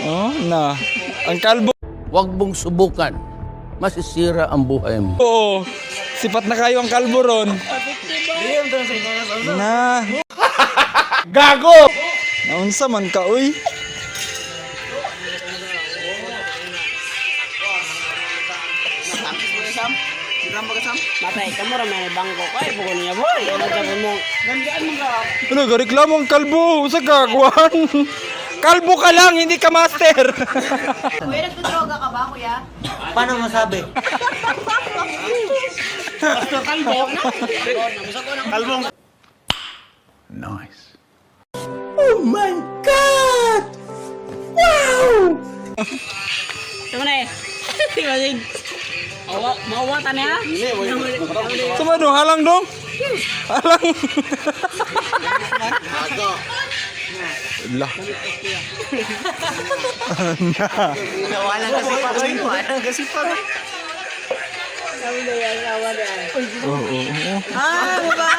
Oh, na. Ang kalbo. Huwag mong subukan. Masisira ang buhay mo. Oo. Sipat na kayo ang kalbo ron. Na. Gago! Naunsa man ka, uy. Matay ka mo ramay bangko ko ay buko niya boy. Ano sabi mo? Gandaan mo ka. Ano, gareklamo ang kalbo. Sa kagwan. Kalbo ka lang, hindi ka master. Kuya, nagdodroga ka ba, kuya? Paano masabi? Pastor Kalbo. Nice. Tama na eh. Tingnan. Mawatan niya? Sama dong, halang dong. Halang. Lah. Nawalan kasi pa ko. Nawalan kasi pa ko. Sabi na yan, awan yan. Oo. Ah, diba?